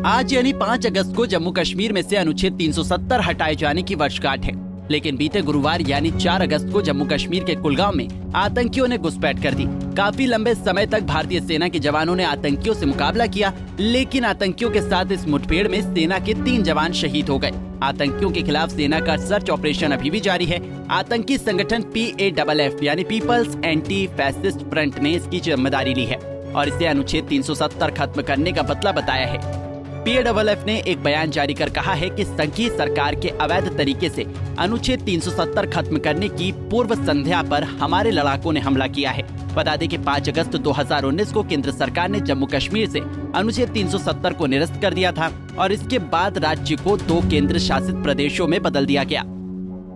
आज यानी 5 अगस्त को जम्मू कश्मीर में से अनुच्छेद 370 हटाए जाने की वर्षगांठ है। लेकिन बीते गुरुवार यानी 4 अगस्त को जम्मू कश्मीर के कुलगाम में आतंकियों ने घुसपैठ कर दी। काफी लंबे समय तक भारतीय सेना के जवानों ने आतंकियों से मुकाबला किया, लेकिन आतंकियों के साथ इस मुठभेड़ में सेना के 3 जवान शहीद हो गए। आतंकियों के खिलाफ सेना का सर्च ऑपरेशन अभी भी जारी है। आतंकी संगठन PAFF यानी पीपल्स एंटी फैसिस्ट फ्रंट ने इसकी जिम्मेदारी ली है और इसे अनुच्छेद 370 खत्म करने का बतला बताया है। PAFF ने एक बयान जारी कर कहा है कि संघीय सरकार के अवैध तरीके से अनुच्छेद 370 खत्म करने की पूर्व संध्या पर हमारे लड़ाकों ने हमला किया है। बता दें कि 5 अगस्त 2019 को केंद्र सरकार ने जम्मू कश्मीर से अनुच्छेद 370 को निरस्त कर दिया था और इसके बाद राज्य को 2 केंद्र शासित प्रदेशों में बदल दिया गया।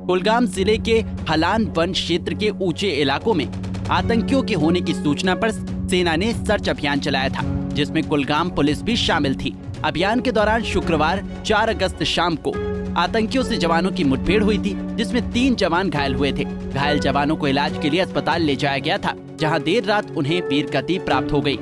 कुलगाम जिले के हलान वन क्षेत्र के ऊंचे इलाकों में आतंकियों के होने की सूचना पर सेना ने सर्च अभियान चलाया था, जिसमें कुलगाम पुलिस भी शामिल थी। अभियान के दौरान शुक्रवार 4 अगस्त शाम को आतंकियों से जवानों की मुठभेड़ हुई थी, जिसमें 3 जवान घायल हुए थे। घायल जवानों को इलाज के लिए अस्पताल ले जाया गया था, जहां देर रात उन्हें वीरगति प्राप्त हो गई।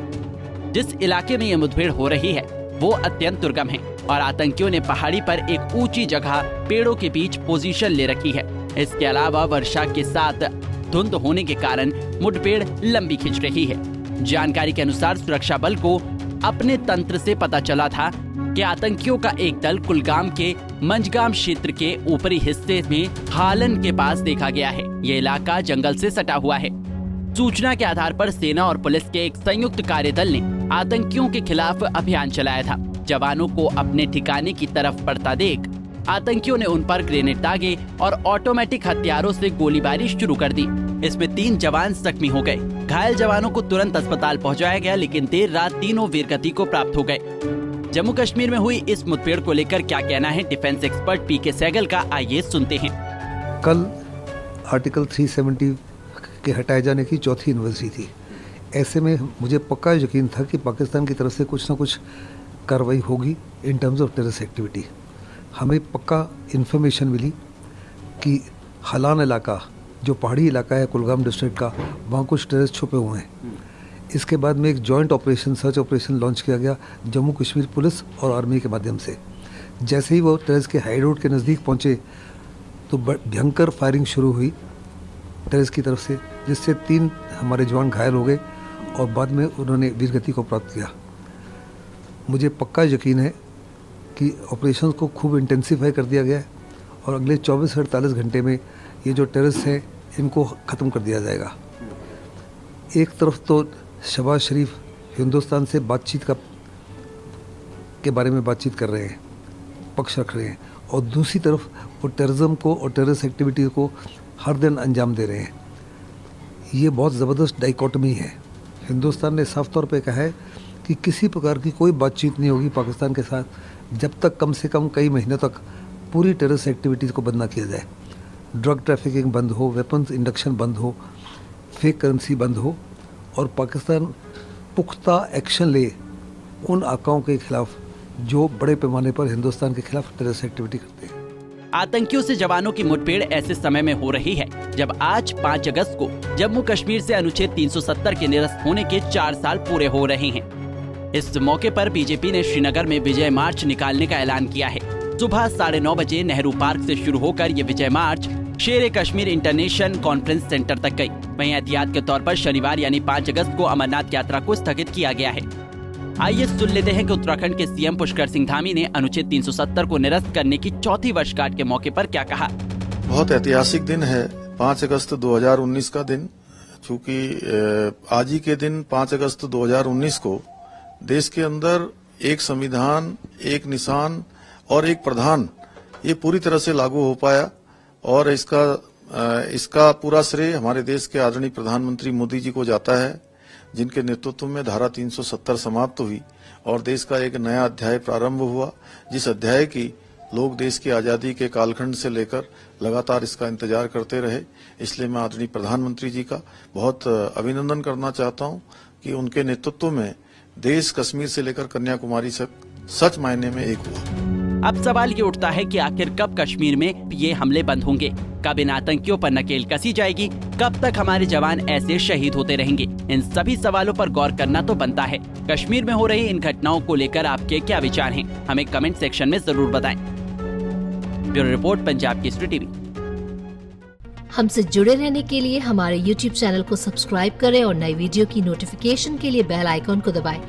जिस इलाके में ये मुठभेड़ हो रही है वो अत्यंत दुर्गम है और आतंकियों ने पहाड़ी पर एक ऊंची जगह पेड़ों के बीच पोजीशन ले रखी है। इसके अलावा वर्षा के साथ धुंध होने के कारण मुठभेड़ लंबी खिंच रही है। जानकारी के अनुसार सुरक्षा बल को अपने तंत्र से पता चला था कि आतंकियों का एक दल कुलगाम के मंजगाम क्षेत्र के ऊपरी हिस्से में हालन के पास देखा गया है। ये इलाका जंगल से सटा हुआ है। सूचना के आधार पर सेना और पुलिस के एक संयुक्त कार्यदल ने आतंकियों के खिलाफ अभियान चलाया था। जवानों को अपने ठिकाने की तरफ बढ़ता देख आतंकियों ने उन पर ग्रेनेड दागे और ऑटोमेटिक हथियारों से गोलीबारी शुरू कर दी। इसमें 3 जवान जख्मी हो गए। घायल जवानों को तुरंत अस्पताल पहुंचाया गया, लेकिन देर रात तीनों वीरगति को प्राप्त हो गए। जम्मू कश्मीर में हुई इस मुठभेड़ को लेकर क्या कहना है डिफेंस एक्सपर्ट PK सहगल का, आइए सुनते हैं। कल आर्टिकल 370 के हटाए जाने की चौथी एनिवर्सरी थी। ऐसे में मुझे पक्का यकीन था कि पाकिस्तान की तरफ से कुछ न कुछ कार्रवाई होगी in terms of terrorist activity. हमें पक्का इन्फॉर्मेशन मिली कि हलान इलाका, जो पहाड़ी इलाका है कुलगाम डिस्ट्रिक्ट का, वहाँ कुछ टेररिस्ट छुपे हुए हैं। इसके बाद में एक joint operation, search operation launch किया गया जम्मू कश्मीर पुलिस और आर्मी के माध्यम से। जैसे ही वो टेररिस्ट के हाई रोड के नज़दीक पहुँचे तो भयंकर फायरिंग शुरू हुई टेररिस्ट की तरफ से, जिससे 3 हमारे जवान घायल हो गए और बाद में उन्होंने वीरगति को प्राप्त किया। मुझे पक्का यकीन है कि ऑपरेशन को खूब इंटेंसिफाई कर दिया गया है और अगले 24 से 48 घंटे में ये जो टेररिस्ट हैं इनको ख़त्म कर दिया जाएगा। एक तरफ तो शहबाज शरीफ हिंदुस्तान से बातचीत के बारे में बातचीत कर रहे हैं, पक्ष रख रहे हैं, और दूसरी तरफ वो टेररिज्म को और टेररिस्ट एक्टिविटीज़ को हर दिन अंजाम दे रहे हैं। ये बहुत ज़बरदस्त डाइकोटमी है। हिंदुस्तान ने साफ तौर पे कहा है कि किसी प्रकार की कोई बातचीत नहीं होगी पाकिस्तान के साथ जब तक कम से कम कई महीनों तक पूरी टेररिस्ट एक्टिविटीज़ को बंद ना किया जाए। ड्रग ट्रैफिकिंग बंद हो, वेपन्स इंडक्शन बंद हो, फेक करेंसी बंद हो और पाकिस्तान पुख्ता एक्शन ले उन आकाओं के खिलाफ जो बड़े पैमाने पर हिंदुस्तान के खिलाफ टेररिस्ट एक्टिविटी करते हैं। आतंकियों से जवानों की मुठभेड़ ऐसे समय में हो रही है जब आज 5 अगस्त को जम्मू कश्मीर से अनुच्छेद 370 के निरस्त होने के 4 साल पूरे हो रहे हैं। इस मौके पर बीजेपी ने श्रीनगर में विजय मार्च निकालने का ऐलान किया है। सुबह 9:30 बजे नेहरू पार्क से शुरू होकर ये विजय मार्च शेर कश्मीर इंटरनेशनल कॉन्फ्रेंस सेंटर तक गई। वहीं एहतियात के तौर पर शनिवार यानी 5 अगस्त को अमरनाथ यात्रा को स्थगित किया गया है। आइए सुन लेते हैं कि उत्तराखंड के CM पुष्कर सिंह धामी ने अनुच्छेद 370 को निरस्त करने की चौथी वर्षगांठ के मौके पर क्या कहा। बहुत ऐतिहासिक दिन है 5 अगस्त 2019 का दिन, चूँकि आज ही के दिन 5 अगस्त 2019 को देश के अंदर एक संविधान, एक निशान और एक प्रधान ये पूरी तरह से लागू हो पाया और इसका पूरा श्रेय हमारे देश के आदरणीय प्रधानमंत्री मोदी जी को जाता है, जिनके नेतृत्व में धारा 370 समाप्त हुई और देश का एक नया अध्याय प्रारंभ हुआ, जिस अध्याय की लोग देश की आजादी के कालखंड से लेकर लगातार इसका इंतजार करते रहे। इसलिए मैं आदरणीय प्रधानमंत्री जी का बहुत अभिनंदन करना चाहता हूं कि उनके नेतृत्व में देश कश्मीर से लेकर कन्याकुमारी तक सच मायने में एक हुआ। अब सवाल ये उठता है कि आखिर कब कश्मीर में ये हमले बंद होंगे, कब इन आतंकियों पर नकेल कसी जाएगी, कब तक हमारे जवान ऐसे शहीद होते रहेंगे। इन सभी सवालों पर गौर करना तो बनता है। कश्मीर में हो रही इन घटनाओं को लेकर आपके क्या विचार हैं, हमें कमेंट सेक्शन में जरूर बताएं। Bureau report, Punjab Kesari TV. हमसे जुड़े रहने के लिए हमारे YouTube चैनल को सब्सक्राइब करें और नई वीडियो की नोटिफिकेशन के लिए बेल आइकॉन को दबाएं।